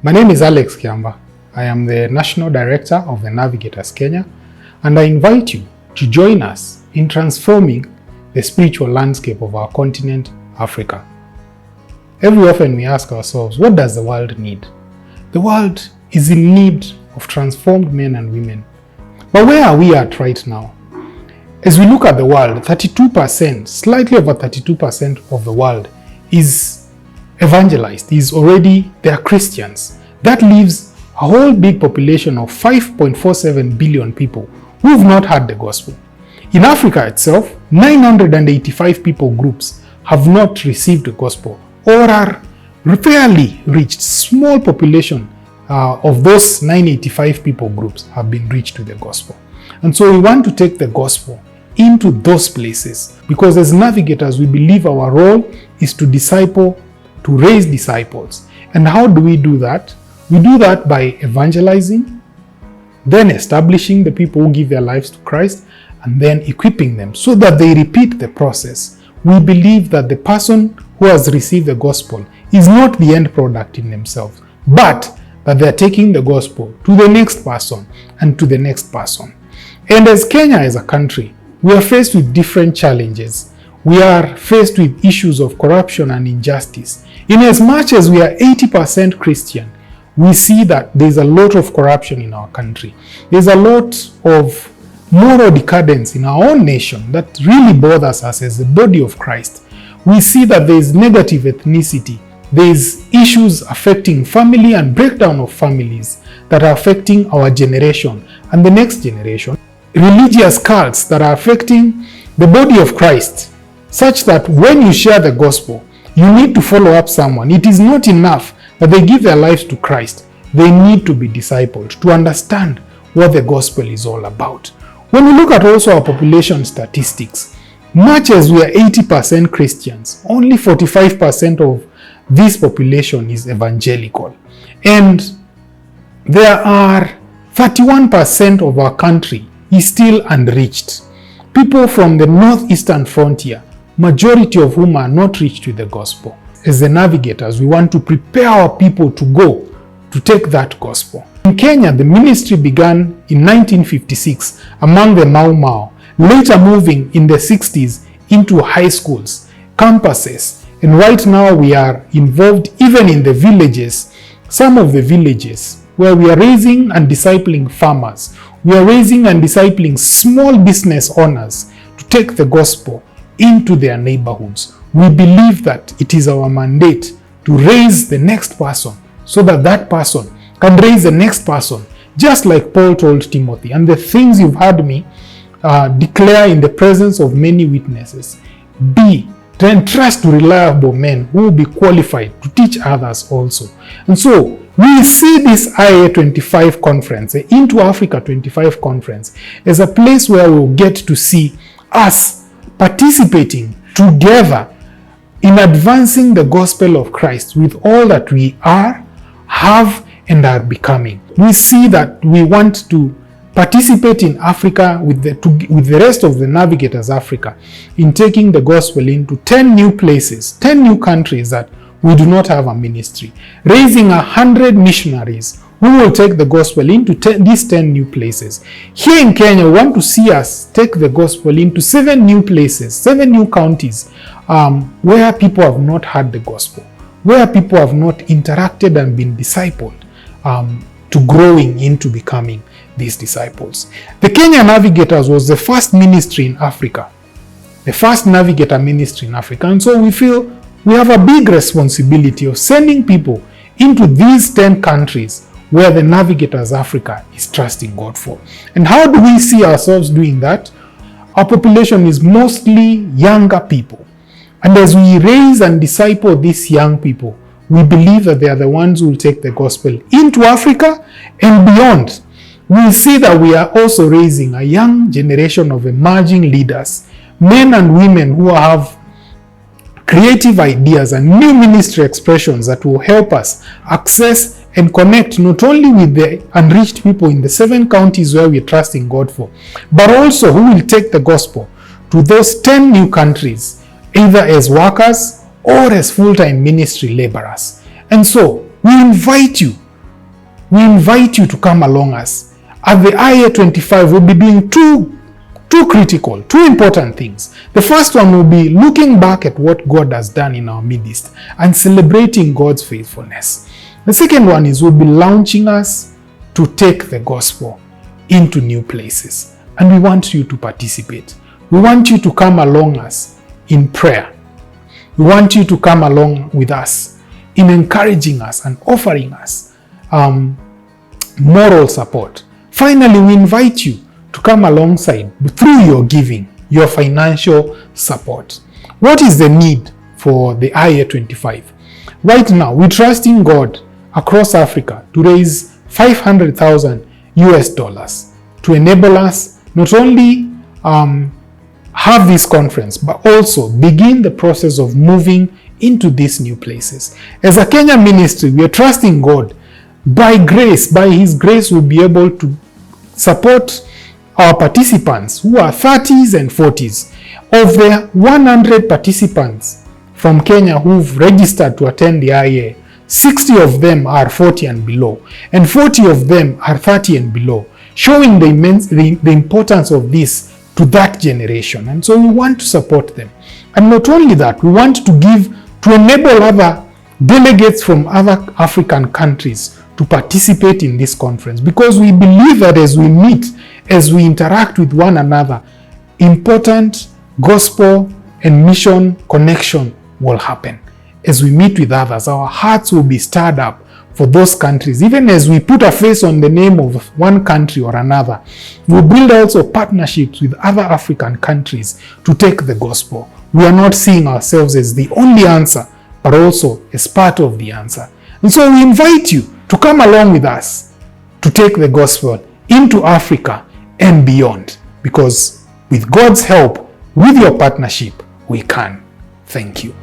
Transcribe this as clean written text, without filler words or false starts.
My name is Alex Kiamba. I am the National Director of the Navigators Kenya, and I invite you to join us in transforming the spiritual landscape of our continent, Africa. Every often we ask ourselves, what does the world need? The world is in need of transformed men and women. But where are we at right now? As we look at the world, 32%, slightly over 32% of the world is evangelized, they are Christians. That leaves a whole big population of 5.47 billion people who have not heard the gospel. In Africa itself, 985 people groups have not received the gospel or are fairly reached. Small population of those 985 people groups have been reached with the gospel. And so we want to take the gospel into those places, because as navigators, we believe our role is to disciple, to raise disciples. And how do we do that? We do that by evangelizing, then establishing the people who give their lives to Christ, and then equipping them so that they repeat the process. We believe that the person who has received the gospel is not the end product in themselves, but that they are taking the gospel to the next person and to the next person. And as Kenya as a country, we are faced with different challenges. We are faced with issues of corruption and injustice. In as much as we are 80% Christian, we see that there's a lot of corruption in our country. There's a lot of moral decadence in our own nation that really bothers us as the body of Christ. We see that there's negative ethnicity. There's issues affecting family and breakdown of families that are affecting our generation and the next generation. Religious cults that are affecting the body of Christ, such that when you share the gospel, you need to follow up someone. It is not enough that they give their lives to Christ. They need to be discipled to understand what the gospel is all about. When we look at also our population statistics, much as we are 80% Christians, only 45% of this population is evangelical. And there are 31% of our country is still unreached. People from the northeastern frontier, majority of whom are not reached with the gospel. As the navigators, we want to prepare our people to go to take that gospel. In Kenya, the ministry began in 1956 among the Mau Mau, later moving in the 60s into high schools, campuses, and right now we are involved even in the villages, some of the villages where we are raising and discipling farmers. We are raising and discipling small business owners to take the gospel into their neighborhoods. We believe that it is our mandate to raise the next person so that that person can raise the next person, just like Paul told Timothy. And the things you've heard me declare in the presence of many witnesses, to entrust to reliable men who will be qualified to teach others also. And so we see this IA25 conference, the Into Africa 25 conference, as a place where we'll get to see us participating together in advancing the gospel of Christ with all that we are, have, and are becoming. We see that we want to participate in Africa with the rest of the Navigators Africa in taking the gospel into 10 new places, 10 new countries that we do not have a ministry, raising 100 missionaries who will take the gospel into these 10 new places. Here in Kenya, we want to see us take the gospel into 7 new places, 7 new counties where people have not heard the gospel, where people have not interacted and been discipled to growing into becoming these disciples. The Kenya Navigators was the first ministry in Africa, the first navigator ministry in Africa. And so we feel we have a big responsibility of sending people into these 10 countries where the Navigators Africa is trusting God for. And how do we see ourselves doing that? Our population is mostly younger people. And as we raise and disciple these young people, we believe that they are the ones who will take the gospel into Africa and beyond. We see that we are also raising a young generation of emerging leaders, men and women who have creative ideas and new ministry expressions that will help us access and connect not only with the unreached people in the 7 counties where we are trusting God for, but also who will take the gospel to those 10 new countries, either as workers or as full-time ministry laborers. And so we invite you we invite you to come along us. At the IA25, we'll be doing two important things. The first one will be looking back at what God has done in our midst and celebrating God's faithfulness. The second one is we'll be launching us to take the gospel into new places. And we want you to participate. We want you to come along us in prayer. We want you to come along with us in encouraging us and offering us moral support. Finally, we invite you to come alongside through your giving, your financial support. What is the need for the IA25? Right now, we're trusting God across Africa to raise $500,000 to enable us not only have this conference, but also begin the process of moving into these new places. As a Kenya ministry, we are trusting God. By grace, by His grace, we'll be able to support our participants who are 30s and 40s. Of the 100 participants from Kenya who've registered to attend the IA, 60 of them are 40 and below, and 40 of them are 30 and below, showing the importance of this to that generation. And so we want to support them. And not only that, we want to give to enable other delegates from other African countries to participate in this conference, because we believe that as we meet, as we interact with one another, important gospel and mission connection will happen. As we meet with others, our hearts will be stirred up for those countries. Even as we put a face on the name of one country or another, we build also partnerships with other African countries to take the gospel. We are not seeing ourselves as the only answer, but also as part of the answer. And so we invite you to come along with us to take the gospel into Africa and beyond, because with God's help, with your partnership, we can. Thank you.